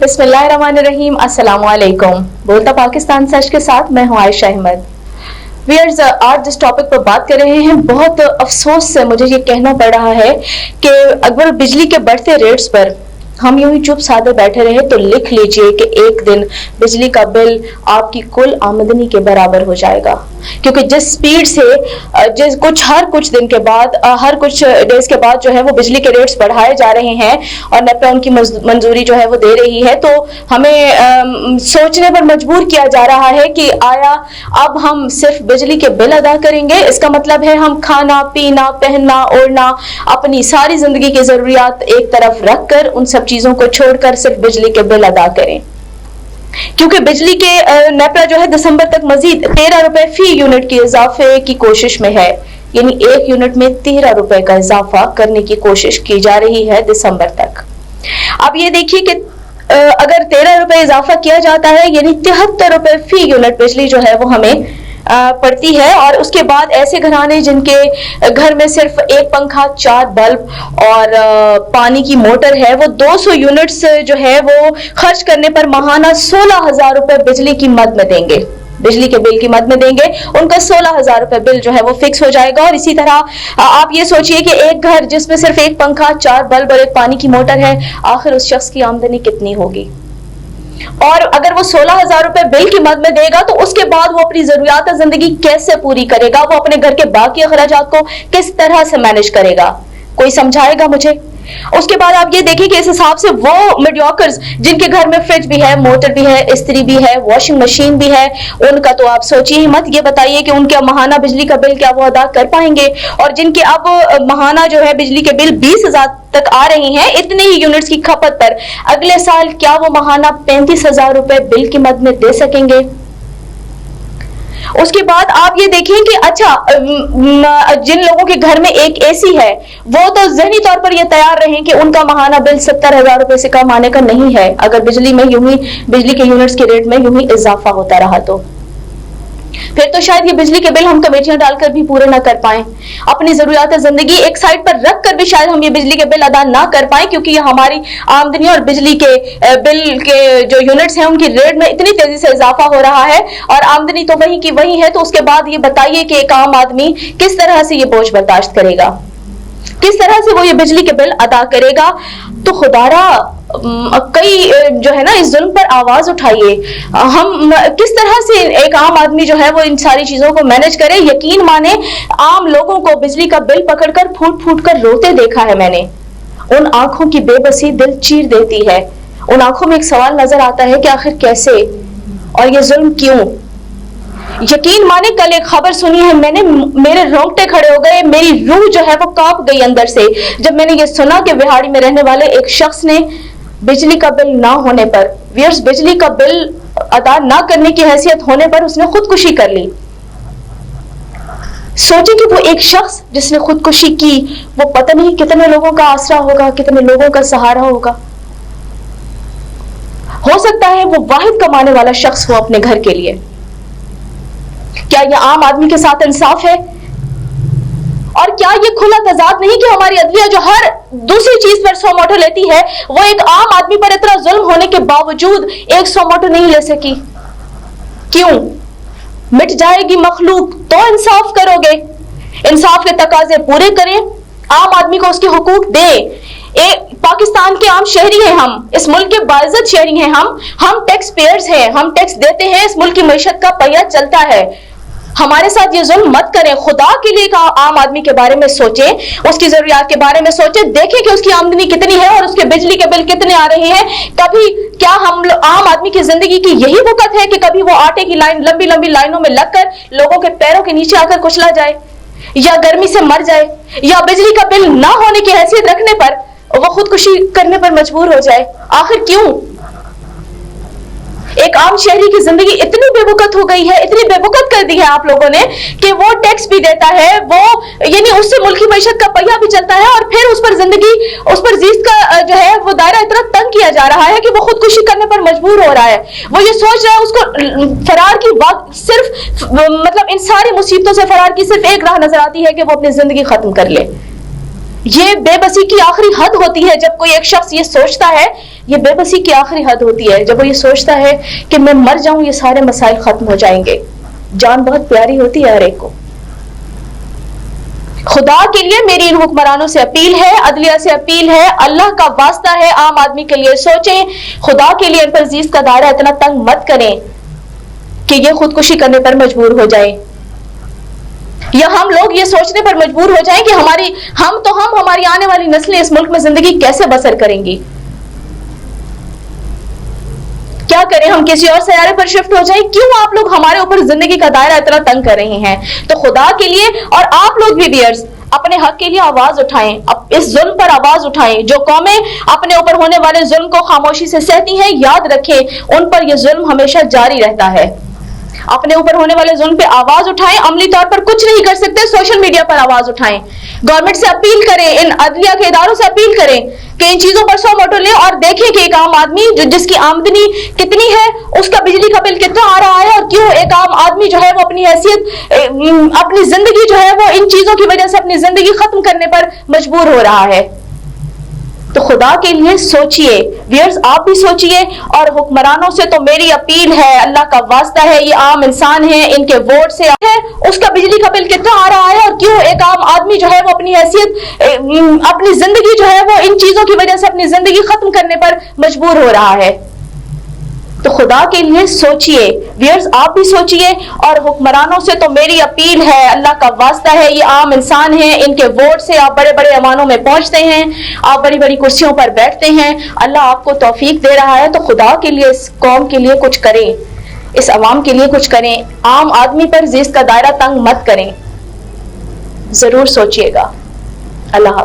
बिस्मिल्लाहिर्रहमानिर्रहीम, अस्सलाम वालेकुम। बोलता पाकिस्तान सच के साथ मैं हूँ आयशा अहमद। व्यूअर्स, आज जिस टॉपिक पर बात कर रहे हैं, बहुत अफसोस से मुझे ये कहना पड़ रहा है कि अगर बिजली के बढ़ते रेट्स पर हम यूं ही चुप साधे बैठे रहे तो लिख लीजिए कि एक दिन बिजली का बिल आपकी कुल आमदनी के बराबर हो जाएगा। क्योंकि जिस स्पीड से हर कुछ दिन के बाद, हर कुछ डेज के बाद जो है वो बिजली के रेट्स बढ़ाए जा रहे हैं और नेपरा उनकी मंजूरी जो है वो दे रही है, तो हमें सोचने पर मजबूर किया जा रहा है कि आया अब हम सिर्फ बिजली के बिल अदा करेंगे, इसका मतलब है हम खाना पीना पहनना ओढ़ना अपनी सारी जिंदगी की जरूरियात एक तरफ रख कर उन सब चीजों को छोड़कर सिर्फ बिजली के बिल अदा करें। क्योंकि बिजली के नेपरा जो है दिसंबर तक मजीद 13 रुपए फी यूनिट के इजाफे की कोशिश में है, यानी एक यूनिट में 13 रुपए का इजाफा करने की कोशिश की जा रही है दिसंबर तक। अब ये देखिए कि अगर 13 रुपए इजाफा किया जाता है यानी 73 रुपए फी यूनिट बिजली जो है वो हमें पड़ती है। और उसके बाद ऐसे घराने जिनके घर में सिर्फ एक पंखा, 4 बल्ब और पानी की मोटर है, वो 200 यूनिट्स जो है वो खर्च करने पर माहाना 16,000 रुपए बिजली की मद में देंगे, बिजली के बिल की मद में देंगे। उनका 16,000 रुपए बिल जो है वो फिक्स हो जाएगा। और इसी तरह आप ये सोचिए कि एक घर जिसमें सिर्फ एक पंखा, 4 बल्ब और एक पानी की मोटर है, आखिर उस शख्स की आमदनी कितनी होगी। और अगर वो 16,000 रुपए बिल की मद में देगा तो उसके बाद वो अपनी जरूरियात जिंदगी कैसे पूरी करेगा, वो अपने घर के बाकी अखराजात को किस तरह से मैनेज करेगा, कोई समझाएगा मुझे। उसके बाद आप ये देखिए कि इस हिसाब से वो मीडियोकर्स जिनके घर में फ्रिज भी है, मोटर भी है, इस्त्री भी है, वॉशिंग मशीन भी है, उनका तो आप सोचिए ही मत। ये बताइए कि उनके माहाना बिजली का बिल क्या वो अदा कर पाएंगे। और जिनके अब माहाना जो है बिजली के बिल 20,000 तक आ रही हैं इतने ही यूनिट्स की खपत पर, अगले साल क्या वो माहाना 35,000 रुपए बिल की मद में दे सकेंगे। उसके बाद आप ये देखिए कि अच्छा, जिन लोगों के घर में एक एसी है वो तो ज़हनी तौर पर ये तैयार रहे कि उनका माहाना बिल 70,000 रुपए से कम आने का नहीं है अगर बिजली में यूं ही बिजली के यूनिट्स के रेट में यूं ही इजाफा होता रहा तो। फिर तो शायद ये बिजली के बिल हम कमेटियां डालकर भी पूरे ना कर पाए, अपनी जरूरियात जिंदगी एक साइड पर रख कर भी शायद हम ये बिजली के बिल अदा ना कर पाए, क्योंकि ये हमारी आमदनी और बिजली के बिल के जो यूनिट्स हैं उनकी रेट में इतनी तेजी से इजाफा हो रहा है और आमदनी तो वही की वही है। तो उसके बाद ये बताइए कि एक आम आदमी किस तरह से ये बोझ बर्दाश्त करेगा, किस तरह से वो ये बिजली के बिल अदा करेगा। तो खुदारा कई जो है ना इस जुल्म पर आवाज उठाइए। हम किस तरह से एक आम आदमी जो है वो इन सारी चीजों को मैनेज करे। यकीन माने आम लोगों को बिजली का बिल पकड़कर फूट फूट कर रोते देखा है मैंने। उन आंखों की बेबसी दिल चीर देती है, उन आंखों में एक सवाल नजर आता है कि आखिर कैसे और ये जुल्म क्यों। यकीन माने कल एक खबर सुनी है मैंने, मेरे रोंगटे खड़े हो गए, मेरी रूह जो है वो कांप गई अंदर से जब मैंने ये सुना कि बिहाड़ी में रहने वाले एक शख्स ने बिजली का बिल ना होने पर, व्यूअर्स, बिजली का बिल अदा ना करने की हैसियत होने पर उसने खुदकुशी कर ली। सोचे कि वो एक शख्स जिसने खुदकुशी की वो पता नहीं कितने लोगों का आसरा होगा, कितने लोगों का सहारा होगा। हो सकता है वो वाहिद कमाने वाला शख्स हो अपने घर के लिए। क्या यह आम आदमी के साथ इंसाफ है? और क्या ये खुला तजाद नहीं कि हमारी अदलिया जो हर दूसरी चीज पर 100 मोटो लेती है, वो एक आम आदमी पर इतना जुल्म होने के बावजूद 100 मोटो नहीं ले सकी? क्यों? मिट जाएगी मखलूक तो इंसाफ करोगे, इंसाफ के तकाजे पूरे करें, आम आदमी को उसके हुकूक दे। पाकिस्तान के आम शहरी हैं हम, इस मुल्क के बाइज्जत शहरी हैं हम टैक्स पेयर्स हैं, हम टैक्स देते हैं, इस मुल्क की मईशत का पहिया चलता है। हमारे साथ ये जुल्म मत करें। खुदा के लिए आम आदमी के बारे में सोचें, उसकी जरूरियात के बारे में सोचें, देखें कि उसकी आमदनी कितनी है और उसके बिजली के बिल कितने आ रहे हैं। कभी क्या हम आम आदमी की जिंदगी की यही वक़्त है कि कभी वो आटे की लाइन लंबी लंबी लाइनों में लगकर लोगों के पैरों के नीचे आकर कुचला जाए, या गर्मी से मर जाए, या बिजली का बिल ना होने की हैसियत रखने पर वो खुदकुशी करने पर मजबूर हो जाए? आखिर क्यों? एक आम शहरी की जिंदगी इतनी बेवकूफ हो गई है, इतनी बेवकूफ कर दी है आप लोगों ने कि वो टैक्स भी देता है, वो यानी उससे मुल्क की मईशत का पहिया भी चलता है, और फिर उस पर जिंदगी, उस पर जीत का जो है वो दायरा इतना तंग किया जा रहा है कि वो खुदकुशी करने पर मजबूर हो रहा है। वो ये सोच रहा है उसको फरार की सिर्फ मतलब इन सारी मुसीबतों से फरार की सिर्फ एक राह नजर आती है कि वो अपनी जिंदगी खत्म कर ले। یہ بے بسی کی آخری حد ہوتی ہے جب کوئی ایک شخص یہ سوچتا ہے، یہ بے بسی کی آخری حد ہوتی ہے جب وہ یہ سوچتا ہے کہ میں مر جاؤں یہ سارے مسائل ختم ہو جائیں گے. جان بہت پیاری ہوتی ہے ہر ایک کو. خدا کے لیے میری ان حکمرانوں سے اپیل ہے، عدلیہ سے اپیل ہے، اللہ کا واسطہ ہے، عام آدمی کے لیے سوچیں. خدا کے لیے ان پر عزیز کا دائرہ اتنا تنگ مت کریں کہ یہ خودکشی کرنے پر مجبور ہو جائیں، یا ہم لوگ یہ سوچنے پر مجبور ہو جائیں کہ ہماری آنے والی نسلیں اس ملک میں زندگی کیسے بسر کریں گی. کیا کریں، ہم کسی اور سیارے پر شفٹ ہو جائیں؟ کیوں آپ لوگ ہمارے اوپر زندگی کا دائرہ اتنا تنگ کر رہے ہیں؟ تو خدا کے لیے اور آپ لوگ بھی ویئرز اپنے حق کے لیے آواز اٹھائیں، اس ظلم پر آواز اٹھائیں. جو قومیں اپنے اوپر ہونے والے ظلم کو خاموشی سے سہتی ہیں، یاد رکھیں ان پر یہ ظلم ہمیشہ جاری رہتا ہے. اپنے اوپر ہونے والے ظلم پہ آواز اٹھائیں. عملی طور پر کچھ نہیں کر سکتے، سوشل میڈیا پر آواز اٹھائیں، گورنمنٹ سے اپیل کریں، ان عدلیہ کے اداروں سے اپیل کریں کہ ان چیزوں پر 100 موٹو لیں اور دیکھیں کہ ایک عام آدمی جس کی آمدنی کتنی ہے، اس کا بجلی کا بل کتنا آ رہا ہے، اور کیوں ایک عام آدمی جو ہے وہ اپنی حیثیت، اپنی زندگی جو ہے وہ ان چیزوں کی وجہ سے اپنی زندگی ختم کرنے پر مجبور ہو رہا ہے. تو خدا کے لیے سوچئے ویئرز، آپ بھی سوچئے. اور حکمرانوں سے تو میری اپیل ہے، اللہ کا واسطہ ہے، یہ عام انسان ہیں، ان کے ووٹ سے ہے، اس کا بجلی کا بل کتنا آ رہا ہے، اور کیوں ایک عام آدمی جو ہے وہ اپنی حیثیت، اپنی زندگی جو ہے وہ ان چیزوں کی وجہ سے اپنی زندگی ختم کرنے پر مجبور ہو رہا ہے. تو خدا کے لیے سوچئے ویئرز، آپ بھی سوچئے. اور حکمرانوں سے تو میری اپیل ہے، اللہ کا واسطہ ہے، یہ عام انسان ہیں، ان کے ووٹ سے آپ بڑے بڑے ایوانوں میں پہنچتے ہیں، آپ بڑی بڑی کرسیوں پر بیٹھتے ہیں. اللہ آپ کو توفیق دے رہا ہے، تو خدا کے لیے اس قوم کے لیے کچھ کریں، اس عوام کے لیے کچھ کریں. عام آدمی پر زیست کا دائرہ تنگ مت کریں. ضرور سوچئے گا. اللہ حافظ.